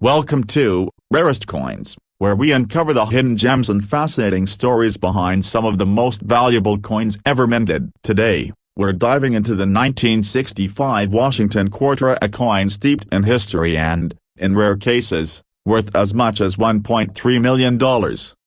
Welcome to Rarest Coins, where we uncover the hidden gems and fascinating stories behind some of the most valuable coins ever minted. Today, we're diving into the 1965 Washington Quarter, a coin steeped in history and, in rare cases, worth as much as $1.3 million.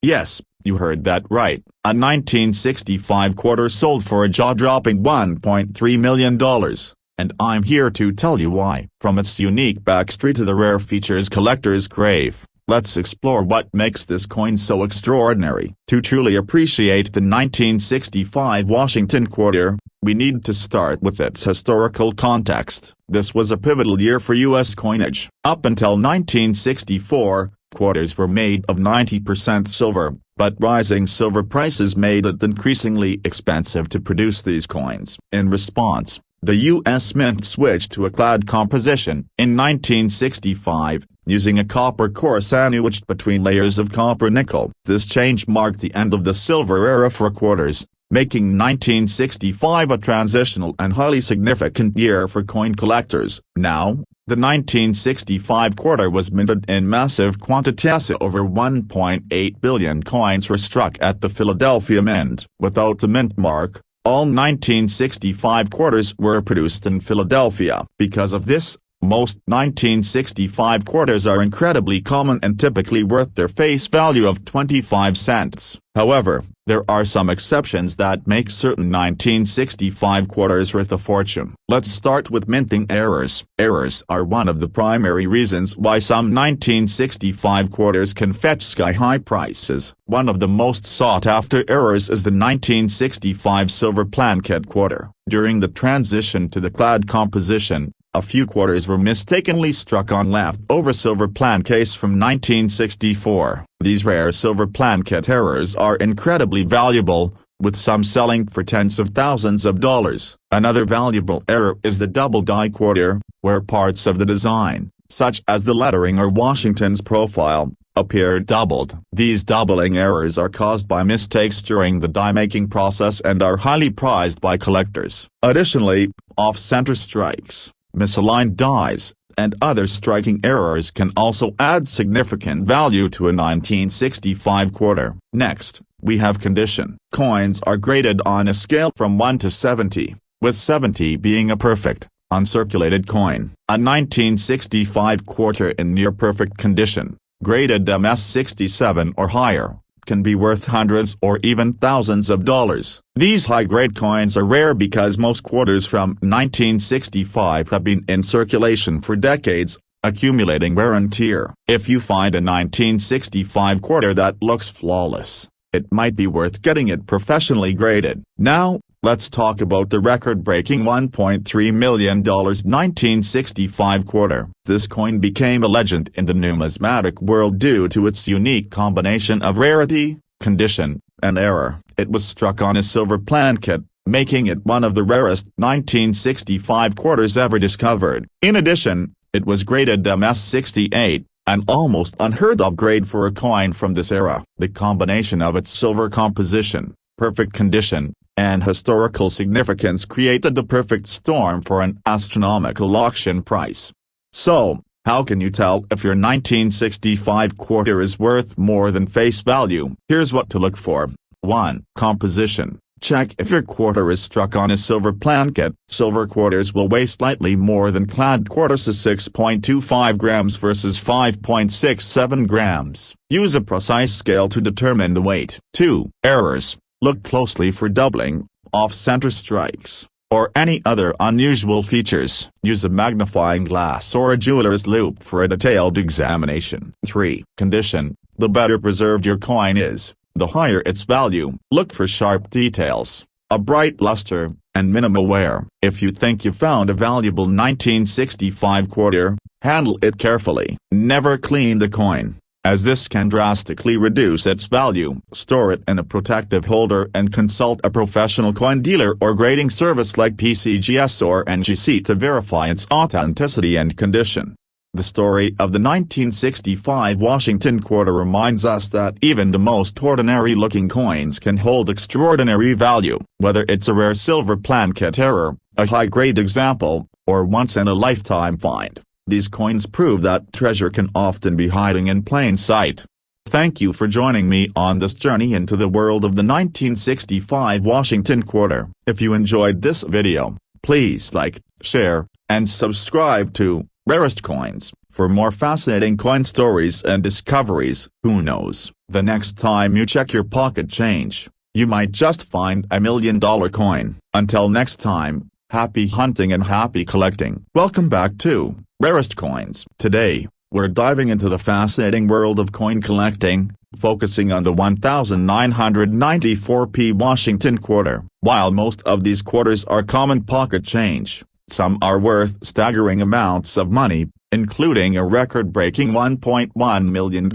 Yes, you heard that right. A 1965 quarter sold for a jaw-dropping $1.3 million. And I'm here to tell you why. From its unique backstory to the rare features collectors crave, let's explore what makes this coin so extraordinary. To truly appreciate the 1965 Washington Quarter, we need to start with its historical context. This was a pivotal year for U.S. coinage. Up until 1964, quarters were made of 90% silver, but rising silver prices made it increasingly expensive to produce these coins. In response, the U.S. Mint switched to a clad composition in 1965, using a copper core sandwiched between layers of copper nickel. This change marked the end of the silver era for quarters, making 1965 a transitional and highly significant year for coin collectors. Now, the 1965 quarter was minted in massive quantities. Over 1.8 billion coins were struck at the Philadelphia Mint. Without the mint mark, all 1965 quarters were produced in Philadelphia. Because of this, most 1965 quarters are incredibly common and typically worth their face value of 25 cents. However, there are some exceptions that make certain 1965 quarters worth a fortune. Let's start with minting errors. Errors are one of the primary reasons why some 1965 quarters can fetch sky-high prices. One of the most sought-after errors is the 1965 silver planchet quarter. During the transition to the clad composition, a few quarters were mistakenly struck on leftover silver plancase from 1964. These rare silver planchet errors are incredibly valuable, with some selling for tens of thousands of dollars. Another valuable error is the double die quarter, where parts of the design, such as the lettering or Washington's profile, appear doubled. These doubling errors are caused by mistakes during the die-making process and are highly prized by collectors. Additionally, off-center strikes, misaligned dies, and other striking errors can also add significant value to a 1965 quarter. Next, we have condition. Coins are graded on a scale from 1 to 70, with 70 being a perfect, uncirculated coin. A 1965 quarter in near-perfect condition, graded MS-67 or higher, can be worth hundreds or even thousands of dollars. These high-grade coins are rare because most quarters from 1965 have been in circulation for decades, accumulating wear and tear. If you find a 1965 quarter that looks flawless, it might be worth getting it professionally graded. Now, let's talk about the record-breaking $1.3 million 1965 quarter. This coin became a legend in the numismatic world due to its unique combination of rarity, condition, and error. It was struck on a silver planchet, making it one of the rarest 1965 quarters ever discovered. In addition, it was graded MS-68, an almost unheard-of grade for a coin from this era. The combination of its silver composition, perfect condition, and historical significance created the perfect storm for an astronomical auction price. So, how can you tell if your 1965 quarter is worth more than face value? Here's what to look for. 1. Composition. Check if your quarter is struck on a silver planchet. Silver quarters will weigh slightly more than clad quarters, 6.25 grams versus 5.67 grams. Use a precise scale to determine the weight. 2. Errors. Look closely for doubling, off-center strikes, or any other unusual features. Use a magnifying glass or a jeweler's loupe for a detailed examination. 3. Condition. The better preserved your coin is, the higher its value. Look for sharp details, a bright luster, and minimal wear. If you think you found a valuable 1965 quarter, handle it carefully. Never clean the coin, as this can drastically reduce its value. Store it in a protective holder and consult a professional coin dealer or grading service like PCGS or NGC to verify its authenticity and condition. The story of the 1965 Washington Quarter reminds us that even the most ordinary-looking coins can hold extraordinary value. Whether it's a rare silver planchet error, a high-grade example, or once-in-a-lifetime find, These coins prove that treasure can often be hiding in plain sight. Thank you for joining me on this journey into the world of the 1965 Washington quarter. If you enjoyed this video, please like, share, and subscribe to Rarest Coins for more fascinating coin stories and discoveries. Who knows, the next time you check your pocket change, you might just find $1 million coin. Until next time, happy hunting and happy collecting. Welcome back to Rarest Coins. Today, we're diving into the fascinating world of coin collecting, focusing on the 1994p Washington quarter. While most of these quarters are common pocket change, some are worth staggering amounts of money, including a record-breaking $1.1 million.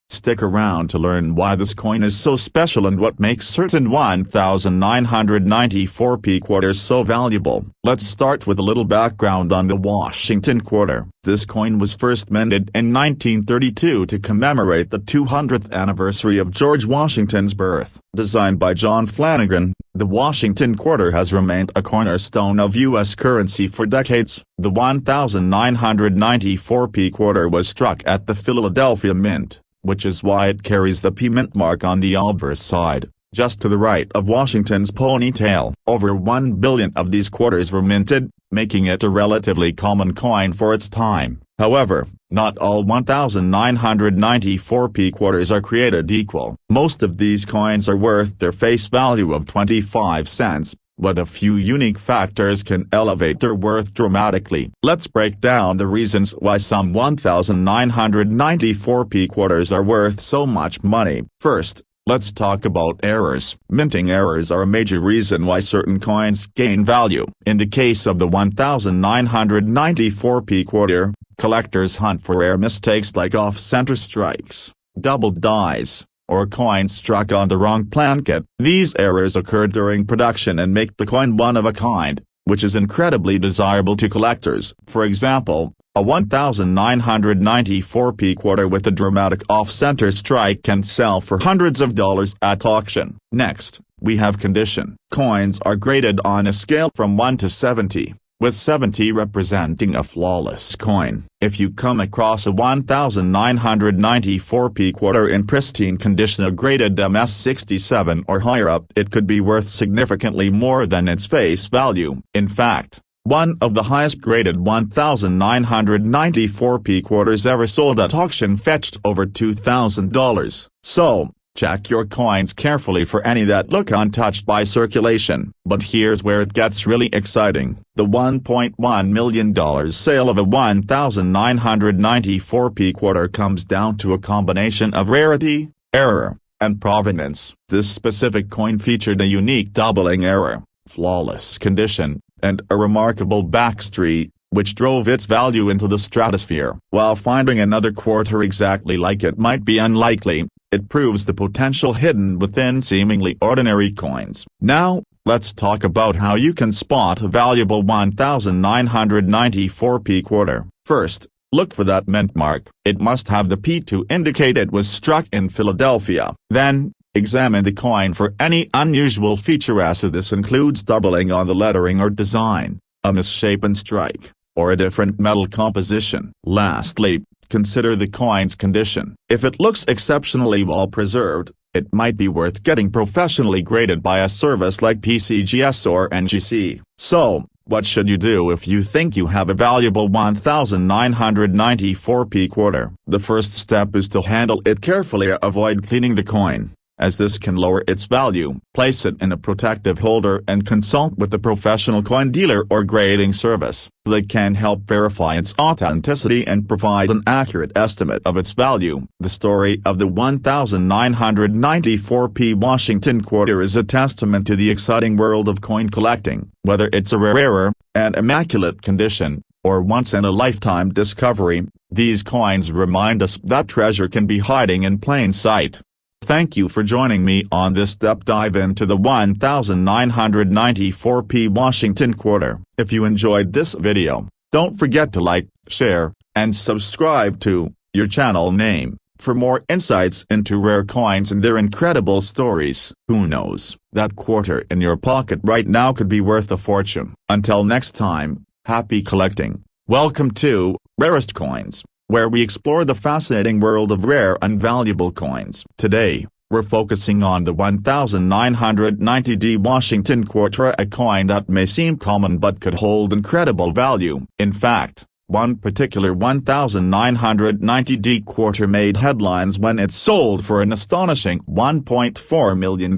Stick around to learn why this coin is so special and what makes certain 1994p quarters so valuable. Let's start with a little background on the Washington quarter. This coin was first minted in 1932 to commemorate the 200th anniversary of George Washington's birth. Designed by John Flanagan, the Washington quarter has remained a cornerstone of U.S. currency for decades. The 1994p quarter was struck at the Philadelphia Mint, which is why it carries the P Mint mark on the obverse side, just to the right of Washington's ponytail. Over 1 billion of these quarters were minted, making it a relatively common coin for its time. However, not all 1994p quarters are created equal. Most of these coins are worth their face value of 25 cents, but a few unique factors can elevate their worth dramatically. Let's break down the reasons why some 1994p quarters are worth so much money. First, let's talk about errors. Minting errors are a major reason why certain coins gain value. In the case of the 1994p quarter, collectors hunt for rare mistakes like off-center strikes, doubled dies, or coins struck on the wrong placket. These errors occur during production and make the coin one of a kind, which is incredibly desirable to collectors. For example, a 1994p quarter with a dramatic off-center strike can sell for hundreds of dollars at auction. Next, we have condition. Coins are graded on a scale from 1 to 70, with 70 representing a flawless coin. If you come across a 1994p quarter in pristine condition graded MS67 or higher up, it could be worth significantly more than its face value. In fact, one of the highest graded 1994p quarters ever sold at auction fetched over $2,000. So, check your coins carefully for any that look untouched by circulation. But here's where it gets really exciting. The $1.1 million sale of a 1994p quarter comes down to a combination of rarity, error, and provenance. This specific coin featured a unique doubling error, flawless condition, and a remarkable backstreet, which drove its value into the stratosphere. While finding another quarter exactly like it might be unlikely, it proves the potential hidden within seemingly ordinary coins. Now, let's talk about how you can spot a valuable 1994p quarter. First, look for that mint mark. It must have the P to indicate it was struck in Philadelphia. Then, examine the coin for any unusual feature, as this includes doubling on the lettering or design, a misshapen strike, or a different metal composition. Lastly, consider the coin's condition. If it looks exceptionally well preserved, it might be worth getting professionally graded by a service like PCGS or NGC. So, what should you do if you think you have a valuable 1994p quarter? The first step is to handle it carefully. Avoid cleaning the coin, as this can lower its value. Place it in a protective holder and consult with a professional coin dealer or grading service. They can help verify its authenticity and provide an accurate estimate of its value. The story of the 1994p Washington quarter is a testament to the exciting world of coin collecting. Whether it's a rare error, an immaculate condition, or once-in-a-lifetime discovery, these coins remind us that treasure can be hiding in plain sight. Thank you for joining me on this deep dive into the 1994p Washington quarter. If you enjoyed this video, don't forget to like, share, and subscribe to your channel name for more insights into rare coins and their incredible stories. Who knows, that quarter in your pocket right now could be worth a fortune. Until next time, happy collecting. Welcome to Rarest Coins, where we explore the fascinating world of rare and valuable coins. Today, we're focusing on the 1990D Washington Quarter, a coin that may seem common but could hold incredible value. In fact, one particular 1990D quarter made headlines when it sold for an astonishing $1.4 million.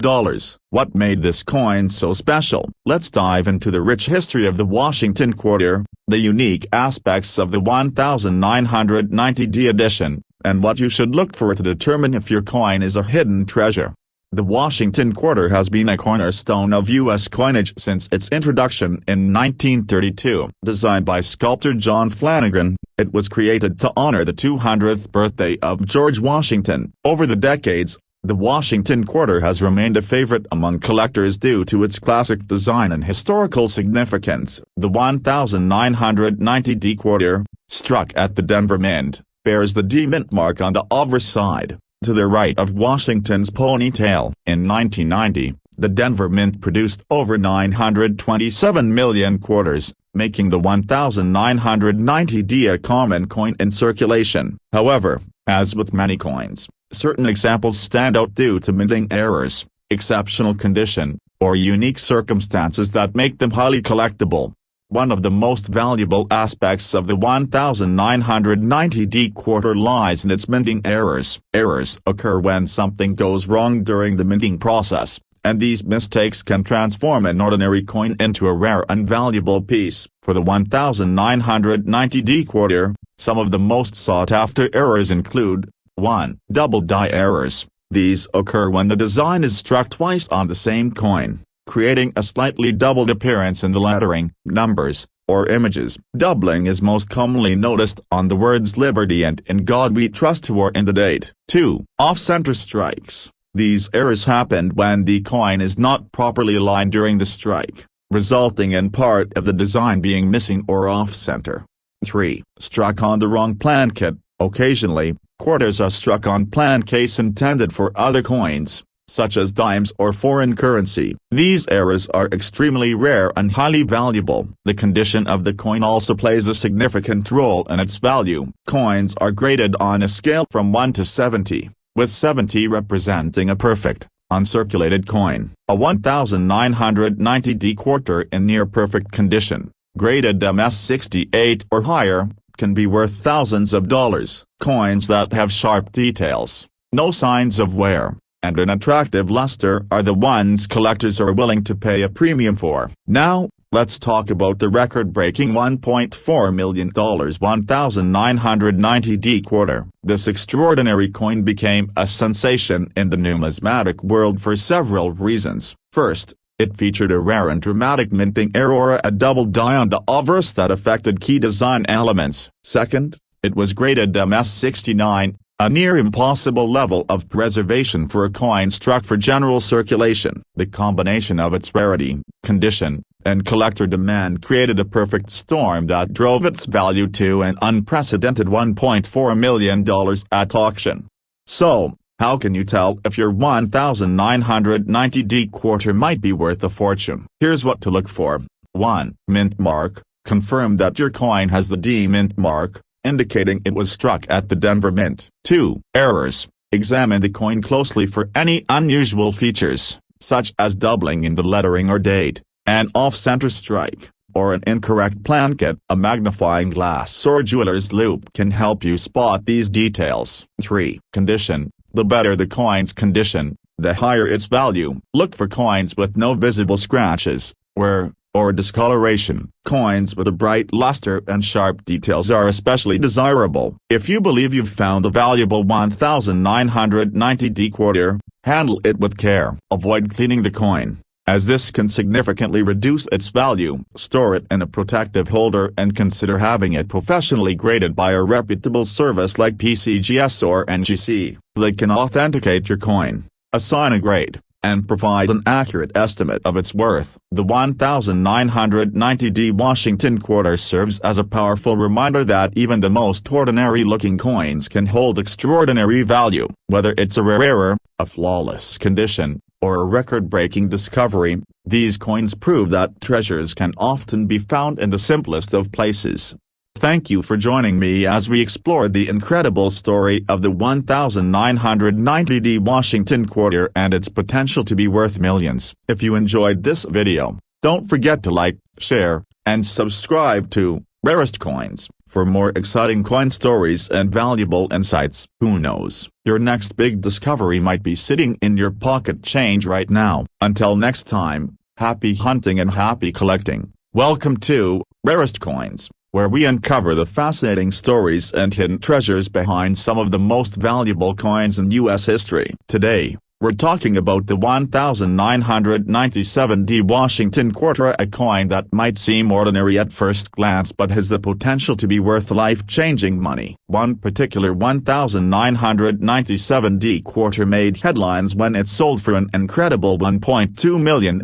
What made this coin so special? Let's dive into the rich history of the Washington Quarter, the unique aspects of the 1990D edition, and what you should look for to determine if your coin is a hidden treasure. The Washington Quarter has been a cornerstone of U.S. coinage since its introduction in 1932. Designed by sculptor John Flanagan, it was created to honor the 200th birthday of George Washington. Over the decades, the Washington Quarter has remained a favorite among collectors due to its classic design and historical significance. The 1990D Quarter, struck at the Denver Mint, bears the D Mint mark on the obverse side, to the right of Washington's ponytail. In 1990, the Denver Mint produced over 927 million quarters, making the 1990D a common coin in circulation. However, as with many coins, certain examples stand out due to minting errors, exceptional condition, or unique circumstances that make them highly collectible. One of the most valuable aspects of the 1990D quarter lies in its minting errors. Errors occur when something goes wrong during the minting process, and these mistakes can transform an ordinary coin into a rare and valuable piece. For the 1990D quarter, some of the most sought-after errors include: 1. Double die errors. These occur when the design is struck twice on the same coin, creating a slightly doubled appearance in the lettering, numbers, or images. Doubling is most commonly noticed on the words Liberty and In God We Trust or in the date. 2. Off-center strikes. These errors happen when the coin is not properly aligned during the strike, resulting in part of the design being missing or off-center. 3. Struck on the wrong plankette. Occasionally, quarters are struck on plankettes intended for other coins, such as dimes or foreign currency. These errors are extremely rare and highly valuable. The condition of the coin also plays a significant role in its value. Coins are graded on a scale from 1 to 70, with 70 representing a perfect, uncirculated coin. A 1990D quarter in near-perfect condition, graded MS68 or higher, can be worth thousands of dollars. Coins that have sharp details, no signs of wear, and an attractive luster are the ones collectors are willing to pay a premium for. Now, let's talk about the record-breaking $1.4 million 1990D quarter. This extraordinary coin became a sensation in the numismatic world for several reasons. First, it featured a rare and dramatic minting error, a double die on the obverse that affected key design elements. Second, it was graded MS69, a near-impossible level of preservation for a coin struck for general circulation. The combination of its rarity, condition, and collector demand created a perfect storm that drove its value to an unprecedented $1.4 million at auction. So, how can you tell if your 1990D quarter might be worth a fortune? Here's what to look for. 1. Mint mark. Confirm that your coin has the D Mint mark, indicating it was struck at the Denver Mint. 2. Errors. Examine the coin closely for any unusual features, such as doubling in the lettering or date, an off-center strike, or an incorrect plankette. A magnifying glass or jeweler's loupe can help you spot these details. 3. Condition. The better the coin's condition, the higher its value. Look for coins with no visible scratches, wear, or discoloration. Coins with a bright luster and sharp details are especially desirable. If you believe you've found a valuable 1990D quarter, handle it with care. Avoid cleaning the coin, as this can significantly reduce its value. Store it in a protective holder and consider having it professionally graded by a reputable service like PCGS or NGC. They can authenticate your coin, assign a grade, and provide an accurate estimate of its worth. The 1990D Washington Quarter serves as a powerful reminder that even the most ordinary-looking coins can hold extraordinary value. Whether it's a rare error, a flawless condition, or a record-breaking discovery, these coins prove that treasures can often be found in the simplest of places. Thank you for joining me as we explore the incredible story of the 1990 Washington quarter and its potential to be worth millions. If you enjoyed this video, don't forget to like, share, and subscribe to Rarest Coins for more exciting coin stories and valuable insights. Who knows, your next big discovery might be sitting in your pocket change right now. Until next time, happy hunting and happy collecting. Welcome to Rarest Coins, where we uncover the fascinating stories and hidden treasures behind some of the most valuable coins in U.S. history. Today, we're talking about the 1997 Washington quarter, a coin that might seem ordinary at first glance but has the potential to be worth life-changing money. One particular 1997 quarter made headlines when it sold for an incredible $1.2 million.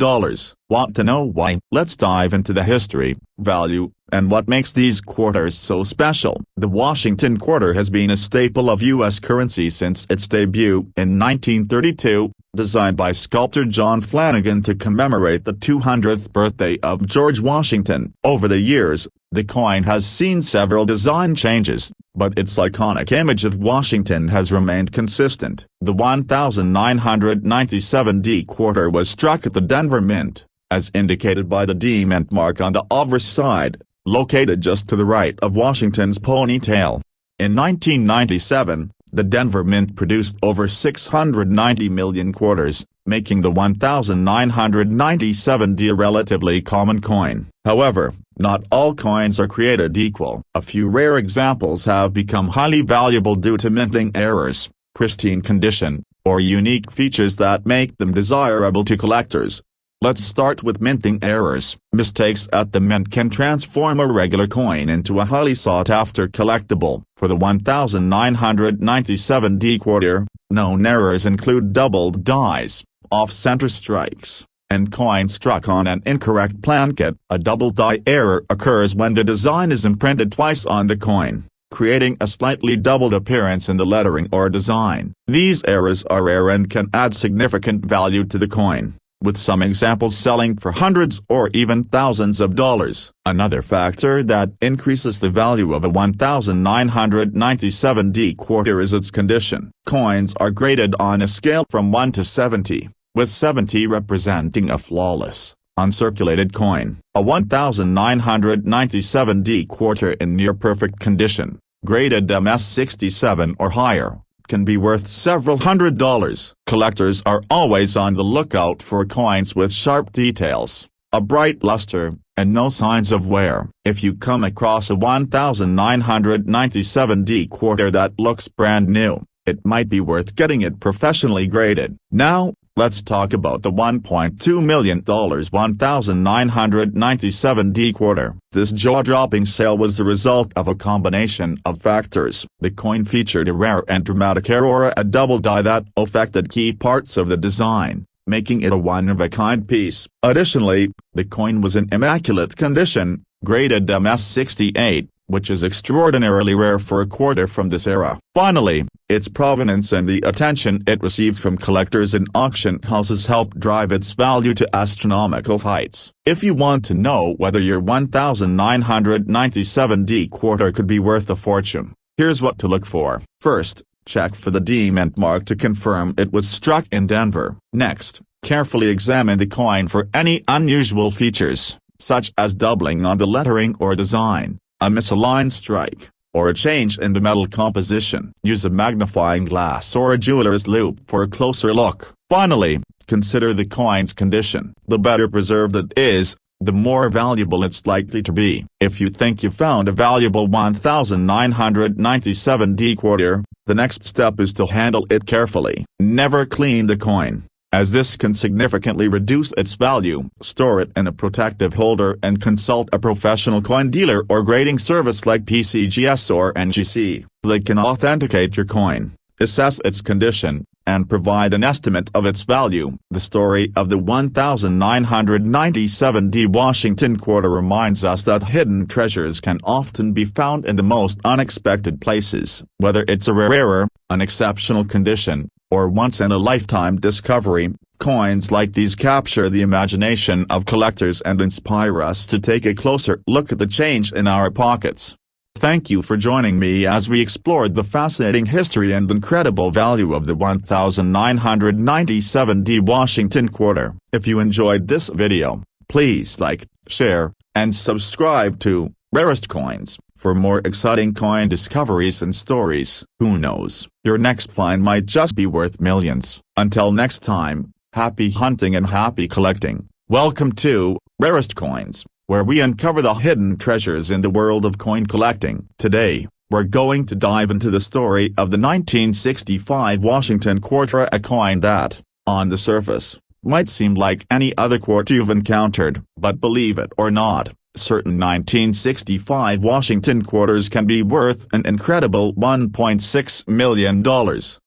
Want to know why? Let's dive into the history, value, and what makes these quarters so special. The Washington quarter has been a staple of U.S. currency since its debut in 1932, designed by sculptor John Flanagan to commemorate the 200th birthday of George Washington. Over the years, the coin has seen several design changes, but its iconic image of Washington has remained consistent. The 1997 quarter was struck at the Denver Mint, as indicated by the D Mint mark on the obverse side, located just to the right of Washington's ponytail. In 1997, the Denver Mint produced over 690 million quarters, making the 1997 a relatively common coin. However, not all coins are created equal. A few rare examples have become highly valuable due to minting errors, pristine condition, or unique features that make them desirable to collectors. Let's start with minting errors. Mistakes at the mint can transform a regular coin into a highly sought-after collectible. For the 1997 quarter, known errors include doubled dies, off-center strikes, and coins struck on an incorrect planchet. A double die error occurs when the design is imprinted twice on the coin, creating a slightly doubled appearance in the lettering or design. These errors are rare and can add significant value to the coin, with some examples selling for hundreds or even thousands of dollars. Another factor that increases the value of a 1997 quarter is its condition. Coins are graded on a scale from 1 to 70, with 70 representing a flawless, uncirculated coin. A 1997 quarter in near-perfect condition, graded MS67 or higher, can be worth several $100s. Collectors are always on the lookout for coins with sharp details, a bright luster, and no signs of wear. If you come across a 1997 quarter that looks brand new, it might be worth getting it professionally graded. Now, let's talk about the $1.2 million 1997 quarter. This jaw-dropping sale was the result of a combination of factors. The coin featured a rare and dramatic aurora, a double die that affected key parts of the design, making it a one-of-a-kind piece. Additionally, the coin was in immaculate condition, graded MS68, which is extraordinarily rare for a quarter from this era. Finally, its provenance and the attention it received from collectors and auction houses helped drive its value to astronomical heights. If you want to know whether your 1997 quarter could be worth a fortune, here's what to look for. First, check for the D Mint mark to confirm it was struck in Denver. Next, carefully examine the coin for any unusual features, such as doubling on the lettering or design, a misaligned strike, or a change in the metal composition. Use a magnifying glass or a jeweler's loupe for a closer look. Finally, consider the coin's condition. The better preserved it is, the more valuable it's likely to be. If you think you found a valuable 1997 quarter, the next step is to handle it carefully. Never clean the coin, as this can significantly reduce its value. Store it in a protective holder and consult a professional coin dealer or grading service like PCGS or NGC. They can authenticate your coin, assess its condition, and provide an estimate of its value. The story of the 1997 Washington quarter reminds us that hidden treasures can often be found in the most unexpected places. Whether it's a rare error, an exceptional condition, or once-in-a-lifetime discovery, coins like these capture the imagination of collectors and inspire us to take a closer look at the change in our pockets. Thank you for joining me as we explored the fascinating history and incredible value of the 1997 Washington quarter. If you enjoyed this video, please like, share, and subscribe to Rarest Coins for more exciting coin discoveries and stories. Who knows, your next find might just be worth millions. Until next time, happy hunting and happy collecting. Welcome to Rarest Coins, where we uncover the hidden treasures in the world of coin collecting. Today, we're going to dive into the story of the 1965 Washington quarter, a coin that, on the surface, might seem like any other quarter you've encountered. But believe it or not, certain 1965 Washington quarters can be worth an incredible $1.6 million.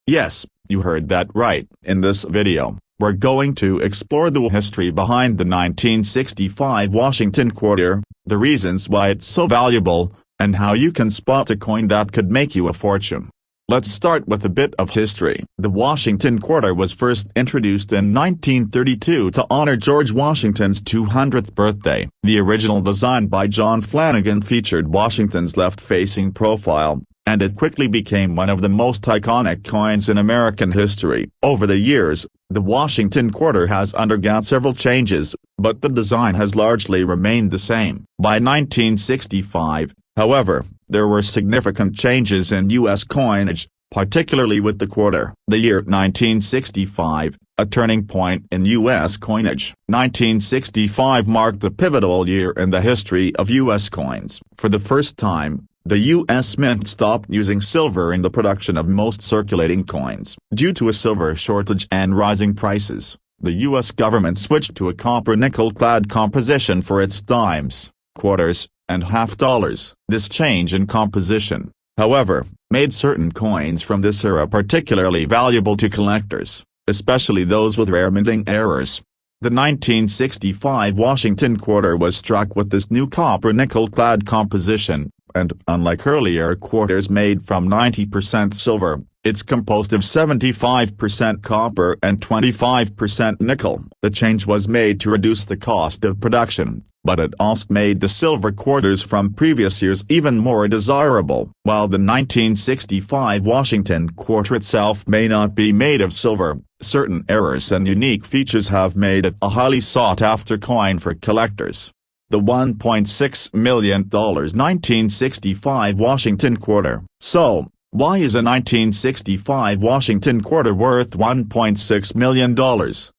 Yes, you heard that right. In this video, we're going to explore the history behind the 1965 Washington quarter, the reasons why it's so valuable, and how you can spot a coin that could make you a fortune. Let's start with a bit of history. The Washington quarter was first introduced in 1932 to honor George Washington's 200th birthday. The original design by John Flanagan featured Washington's left-facing profile, and it quickly became one of the most iconic coins in American history. Over the years, the Washington quarter has undergone several changes, but the design has largely remained the same. By 1965, however, there were significant changes in U.S. coinage, particularly with the quarter. The year 1965, a turning point in U.S. coinage. 1965 marked a pivotal year in the history of U.S. coins. For the first time, the U.S. Mint stopped using silver in the production of most circulating coins. Due to a silver shortage and rising prices, the U.S. government switched to a copper-nickel-clad composition for its dimes, quarters, and half dollars. This change in composition, however, made certain coins from this era particularly valuable to collectors, especially those with rare minting errors. The 1965 Washington quarter was struck with this new copper-nickel-clad composition, and unlike earlier quarters made from 90% silver, it's composed of 75% copper and 25% nickel. The change was made to reduce the cost of production, but it also made the silver quarters from previous years even more desirable. While the 1965 Washington quarter itself may not be made of silver, certain errors and unique features have made it a highly sought-after coin for collectors. The $1.6 million 1965 Washington quarter. So, why is a 1965 Washington quarter worth $1.6 million?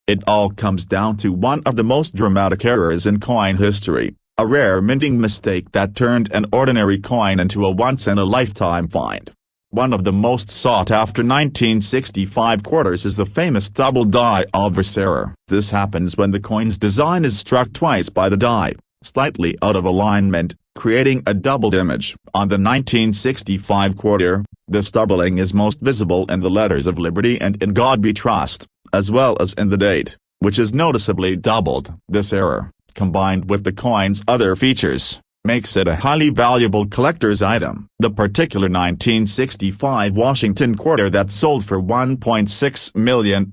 It all comes down to one of the most dramatic errors in coin history, a rare minting mistake that turned an ordinary coin into a once-in-a-lifetime find. One of the most sought-after 1965 quarters is the famous double die obverse error. This happens when the coin's design is struck twice by the die, slightly out of alignment, creating a doubled image. On the 1965 quarter, this doubling is most visible in the letters of Liberty and In God We Trust, as well as in the date, which is noticeably doubled. This error, combined with the coin's other features, makes it a highly valuable collector's item. The particular 1965 Washington quarter that sold for $1.6 million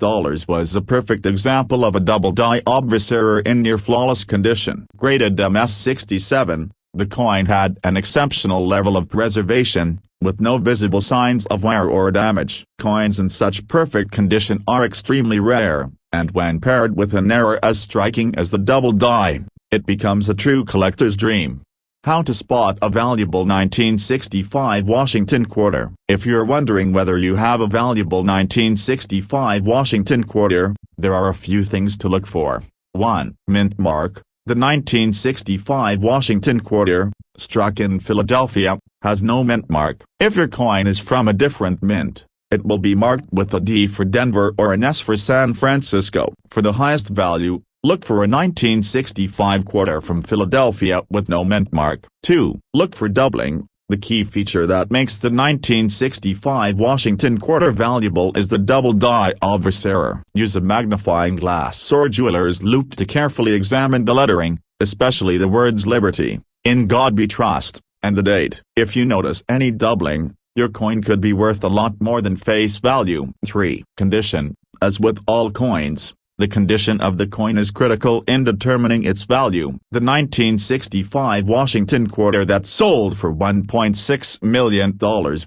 was a perfect example of a double die obverse error in near-flawless condition. Graded MS67, the coin had an exceptional level of preservation, with no visible signs of wear or damage. Coins in such perfect condition are extremely rare, and when paired with an error as striking as the double die, it becomes a true collector's dream. How to spot a valuable 1965 Washington quarter. If you're wondering whether you have a valuable 1965 Washington quarter, there are a few things to look for. 1. Mint mark. The 1965 Washington quarter, struck in Philadelphia, has no mint mark. If your coin is from a different mint, it will be marked with a D for Denver or an S for San Francisco. For the highest value, look for a 1965 quarter from Philadelphia with no mint mark. 2. Look for doubling. The key feature that makes the 1965 Washington quarter valuable is the double die obverse error. Use a magnifying glass or jeweler's loupe to carefully examine the lettering, especially the words Liberty, In God We Trust, and the date. If you notice any doubling, your coin could be worth a lot more than face value. 3. Condition. As with all coins, The condition of the coin is critical in determining its value. The 1965 Washington quarter that sold for $1.6 million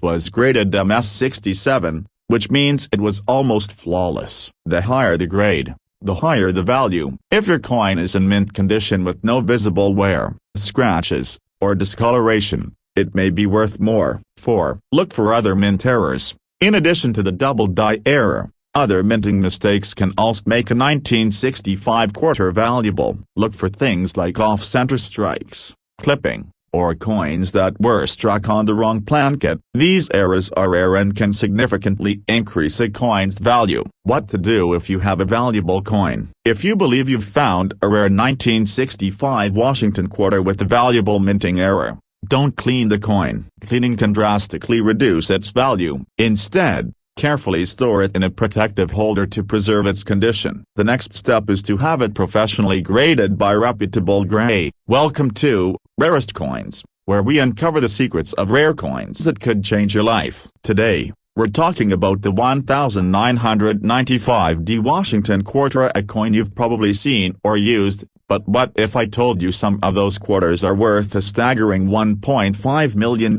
was graded MS-67, which means it was almost flawless. The higher the grade, the higher the value. If your coin is in mint condition with no visible wear, scratches, or discoloration, it may be worth more. 4. Look for other mint errors. In addition to the double die error, other minting mistakes can also make a 1965 quarter valuable. Look for things like off-center strikes, clipping, or coins that were struck on the wrong plankette. These errors are rare and can significantly increase a coin's value. What to do if you have a valuable coin? If you believe you've found a rare 1965 Washington quarter with a valuable minting error, don't clean the coin. Cleaning can drastically reduce its value. Instead, carefully store it in a protective holder to preserve its condition. The next step is to have it professionally graded by reputable grade. Welcome to Rarest Coins, where we uncover the secrets of rare coins that could change your life. Today, we're talking about the 1995D Washington quarter, a coin you've probably seen or used, but what if I told you some of those quarters are worth a staggering $1.5 million?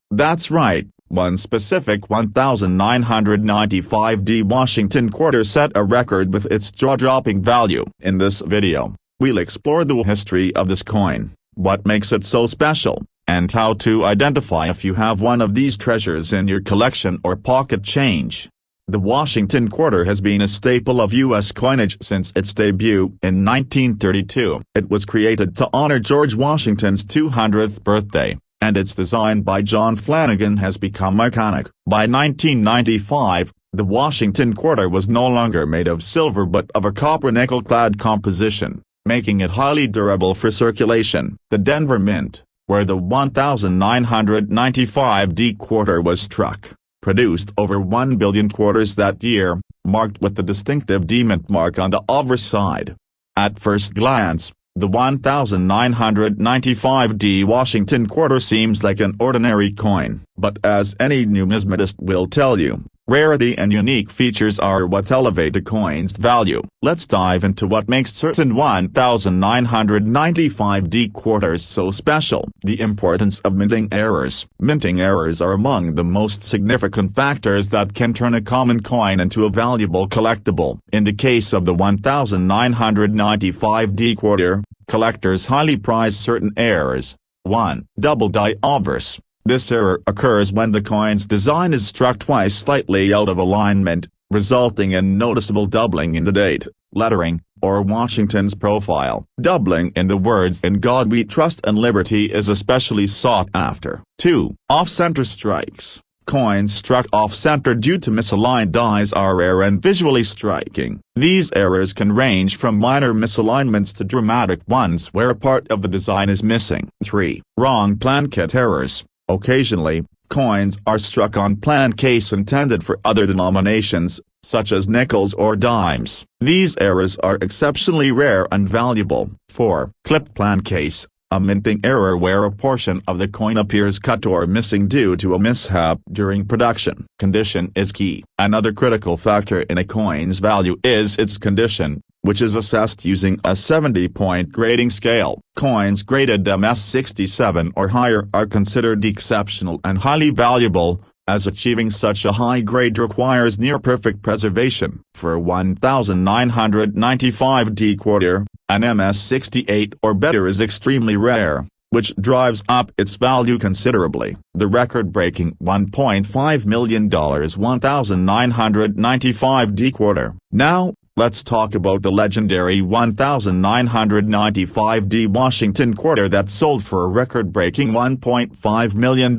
That's right. One specific 1995D Washington quarter set a record with its jaw-dropping value. In this video, we'll explore the history of this coin, what makes it so special, and how to identify if you have one of these treasures in your collection or pocket change. The Washington quarter has been a staple of U.S. coinage since its debut in 1932. It was created to honor George Washington's 200th birthday, and its design by John Flanagan has become iconic. By 1995, the Washington quarter was no longer made of silver but of a copper nickel-clad composition, making it highly durable for circulation. The Denver Mint, where the 1995D quarter was struck, produced over 1 billion quarters that year, marked with the distinctive D-Mint mark on the obverse side. At first glance, the 1995D Washington quarter seems like an ordinary coin, but as any numismatist will tell you, rarity and unique features are what elevate a coin's value. Let's dive into what makes certain 1995D quarters so special. The importance of minting errors. Minting errors are among the most significant factors that can turn a common coin into a valuable collectible. In the case of the 1995D quarter, collectors highly prize certain errors. 1. Double die obverse. This error occurs when the coin's design is struck twice slightly out of alignment, resulting in noticeable doubling in the date, lettering, or Washington's profile. Doubling in the words "In God We Trust and Liberty" is especially sought after. 2. Off-center strikes. Coins struck off-center due to misaligned dies are rare and visually striking. These errors can range from minor misalignments to dramatic ones where a part of the design is missing. 3. Wrong plankette errors. Occasionally, coins are struck on plankets intended for other denominations, such as nickels or dimes. These errors are exceptionally rare and valuable. 4. Clipped plankets. A minting error where a portion of the coin appears cut or missing due to a mishap during production. Condition is key. Another critical factor in a coin's value is its condition, which is assessed using a 70-point grading scale. Coins graded MS-67 or higher are considered exceptional and highly valuable, as achieving such a high grade requires near-perfect preservation. For 1995D quarter, an MS-68 or better is extremely rare, which drives up its value considerably. The record-breaking $1.5 million 1995D quarter. Now, let's talk about the legendary 1995D Washington quarter that sold for a record-breaking $1.5 million.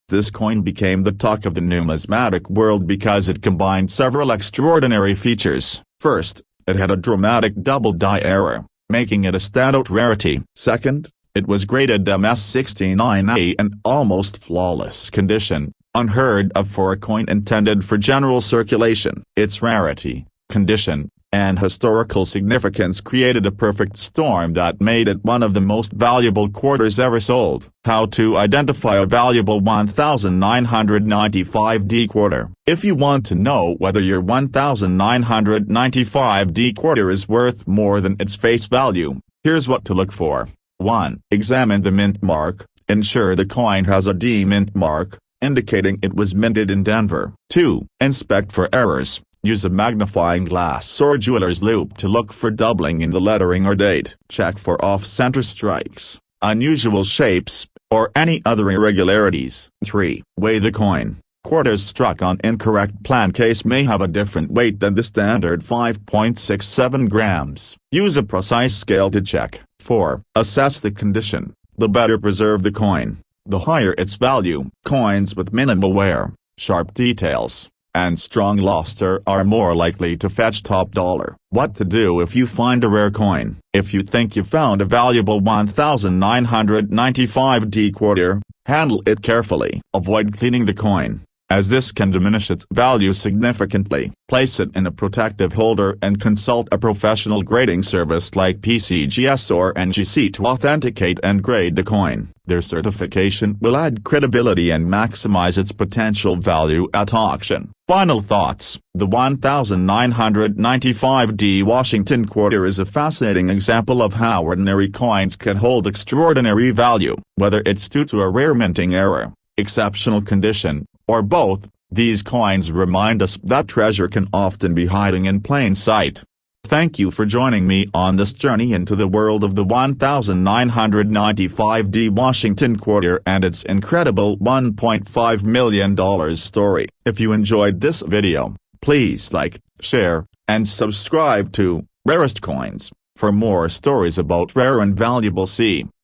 This coin became the talk of the numismatic world because it combined several extraordinary features. First, it had a dramatic double die error, making it a standout rarity. Second, it was graded MS-69A in almost flawless condition, unheard of for a coin intended for general circulation. Its rarity, condition, and historical significance created a perfect storm that made it one of the most valuable quarters ever sold. How to identify a valuable 1995D quarter. If you want to know whether your 1995D quarter is worth more than its face value, here's what to look for. 1. Examine the mint mark. Ensure the coin has a D mint mark, indicating it was minted in Denver. 2. Inspect for errors. Use a magnifying glass or jeweler's loupe to look for doubling in the lettering or date. Check for off-center strikes, unusual shapes, or any other irregularities. 3. Weigh the coin. Quarters struck on incorrect plan case may have a different weight than the standard 5.67 grams. Use a precise scale to check. 4. Assess the condition. The better preserved the coin, the higher its value. Coins with minimal wear, sharp details, and strong luster are more likely to fetch top dollar. What to do if you find a rare coin? If you think you found a valuable 1995D quarter, handle it carefully. Avoid cleaning the coin, as this can diminish its value significantly. Place it in a protective holder and consult a professional grading service like PCGS or NGC to authenticate and grade the coin. Their certification will add credibility and maximize its potential value at auction. Final thoughts. The 1995D Washington quarter is a fascinating example of how ordinary coins can hold extraordinary value. Whether it's due to a rare minting error, exceptional condition, or both, these coins remind us that treasure can often be hiding in plain sight. Thank you for joining me on this journey into the world of the 1995D Washington quarter and its incredible $1.5 million story. If you enjoyed this video, please like, share, and subscribe to Rarest Coins for more stories about rare and valuable C.